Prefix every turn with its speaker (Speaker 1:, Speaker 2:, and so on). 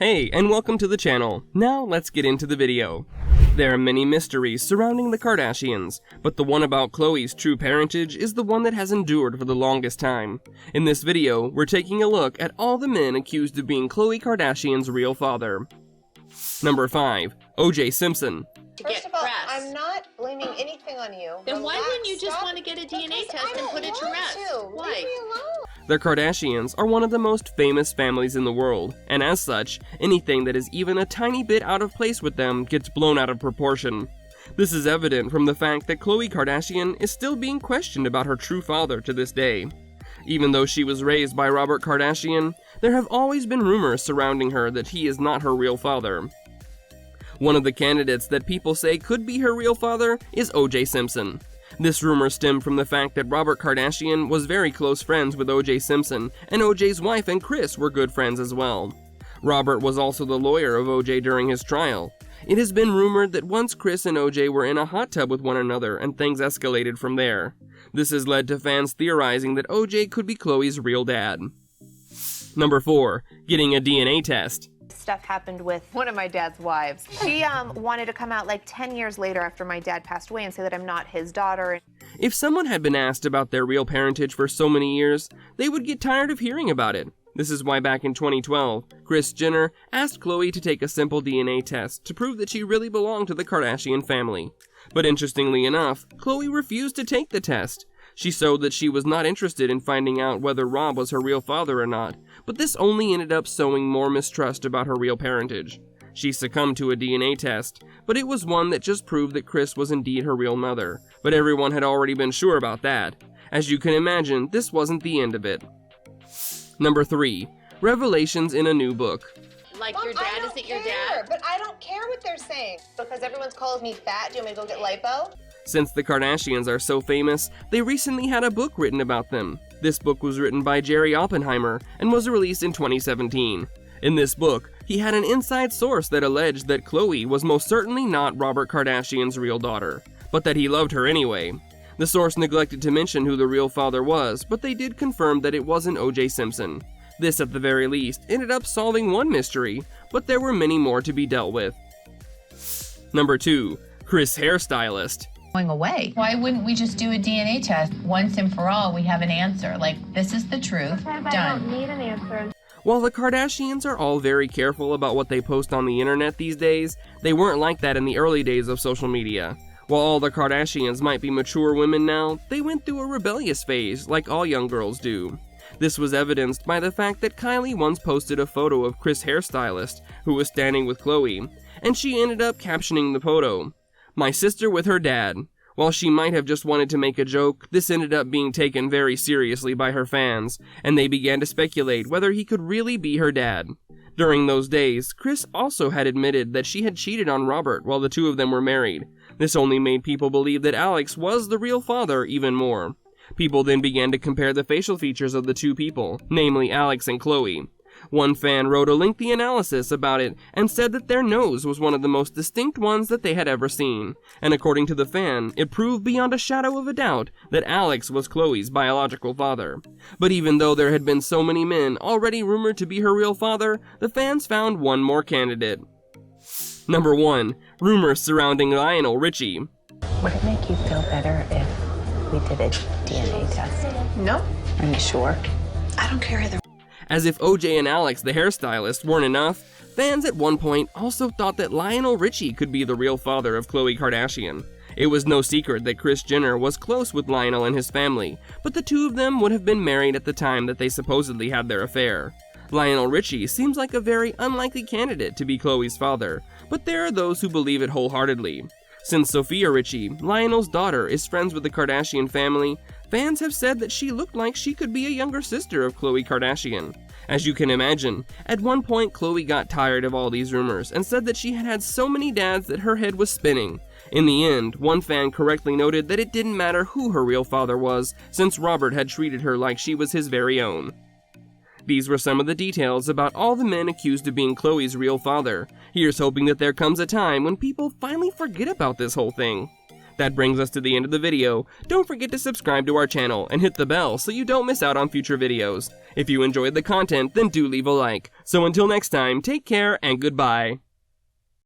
Speaker 1: Hey, and welcome to the channel. Now let's get into the video. There are many mysteries surrounding the Kardashians, but the one about Khloe's true parentage is the one that has endured for the longest time. In this video, we're taking a look at all the men accused of being Khloe Kardashian's real father. Number 5. O.J. Simpson.
Speaker 2: First of all, I'm not blaming anything on you.
Speaker 3: Then why wouldn't you just want to get a DNA test and put it to rest? Why?
Speaker 2: Leave me alone.
Speaker 1: The Kardashians are one of the most famous families in the world, and as such, anything that is even a tiny bit out of place with them gets blown out of proportion. This is evident from the fact that Khloe Kardashian is still being questioned about her true father to this day. Even though she was raised by Robert Kardashian, there have always been rumors surrounding her that he is not her real father. One of the candidates that people say could be her real father is O.J. Simpson. This rumor stemmed from the fact that Robert Kardashian was very close friends with O.J. Simpson, and O.J.'s wife and Kris were good friends as well. Robert was also the lawyer of O.J. during his trial. It has been rumored that once Kris and O.J. were in a hot tub with one another and things escalated from there. This has led to fans theorizing that O.J. could be Khloe's real dad. Number 4. Getting a DNA test.
Speaker 4: Stuff happened with one of my dad's wives. She wanted to come out like 10 years later after my dad passed away and say that I'm not his daughter.
Speaker 1: If someone had been asked about their real parentage for so many years, they would get tired of hearing about it. This is why back in 2012, Kris Jenner asked Khloe to take a simple DNA test to prove that she really belonged to the Kardashian family. But interestingly enough, Khloe refused to take the test. She showed that she was not interested in finding out whether Rob was her real father or not, but this only ended up sowing more mistrust about her real parentage. She succumbed to a DNA test, but it was one that just proved that Kris was indeed her real mother, but everyone had already been sure about that. As you can imagine, this wasn't the end of it. Number 3. Revelations in a new book.
Speaker 3: Like
Speaker 2: Mom,
Speaker 3: your dad isn't your dad?
Speaker 2: But I don't care what they're saying. Because everyone's calling me fat, do you want me to go get lipo?
Speaker 1: Since the Kardashians are so famous, they recently had a book written about them. This book was written by Jerry Oppenheimer and was released in 2017. In this book, he had an inside source that alleged that Khloe was most certainly not Robert Kardashian's real daughter, but that he loved her anyway. The source neglected to mention who the real father was, but they did confirm that it wasn't O.J. Simpson. This, at the very least, ended up solving one mystery, but there were many more to be dealt with. Number 2. Kris hairstylist.
Speaker 5: Going away. Why wouldn't we just do a DNA test once and for all? We have an answer. Like, this is the truth.
Speaker 4: I
Speaker 5: Done.
Speaker 4: don't need an answer.
Speaker 1: While the Kardashians are all very careful about what they post on the internet these days, they weren't like that in the early days of social media. While all the Kardashians might be mature women now, they went through a rebellious phase like all young girls do. This was evidenced by the fact that Kylie once posted a photo of Kris hairstylist, who was standing with Khloe, and she ended up captioning the photo, "My sister with her dad." While she might have just wanted to make a joke, this ended up being taken very seriously by her fans, and they began to speculate whether he could really be her dad. During those days, Kris also had admitted that she had cheated on Robert while the two of them were married. This only made people believe that Alex was the real father even more. People then began to compare the facial features of the two people, namely Alex and Khloe. One fan wrote a lengthy analysis about it and said that their nose was one of the most distinct ones that they had ever seen, and according to the fan, it proved beyond a shadow of a doubt that Alex was Khloe's biological father. But even though there had been so many men already rumored to be her real father, the fans found one more candidate. Number 1. Rumors surrounding Lionel Richie.
Speaker 6: Would it make you feel better if we did a DNA test?
Speaker 2: No.
Speaker 6: Are you sure?
Speaker 2: I don't care either.
Speaker 1: As if O.J. and Alex, the hairstylist, weren't enough, fans at one point also thought that Lionel Richie could be the real father of Khloe Kardashian. It was no secret that Kris Jenner was close with Lionel and his family, but the two of them would have been married at the time that they supposedly had their affair. Lionel Richie seems like a very unlikely candidate to be Khloe's father, but there are those who believe it wholeheartedly. Since Sophia Richie, Lionel's daughter, is friends with the Kardashian family, fans have said that she looked like she could be a younger sister of Khloe Kardashian. As you can imagine, at one point Khloe got tired of all these rumors and said that she had had so many dads that her head was spinning. In the end, one fan correctly noted that it didn't matter who her real father was, since Robert had treated her like she was his very own. These were some of the details about all the men accused of being Khloe's real father. Here's hoping that there comes a time when people finally forget about this whole thing. That brings us to the end of the video. Don't forget to subscribe to our channel and hit the bell so you don't miss out on future videos. If you enjoyed the content, then do leave a like. So until next time, take care and goodbye.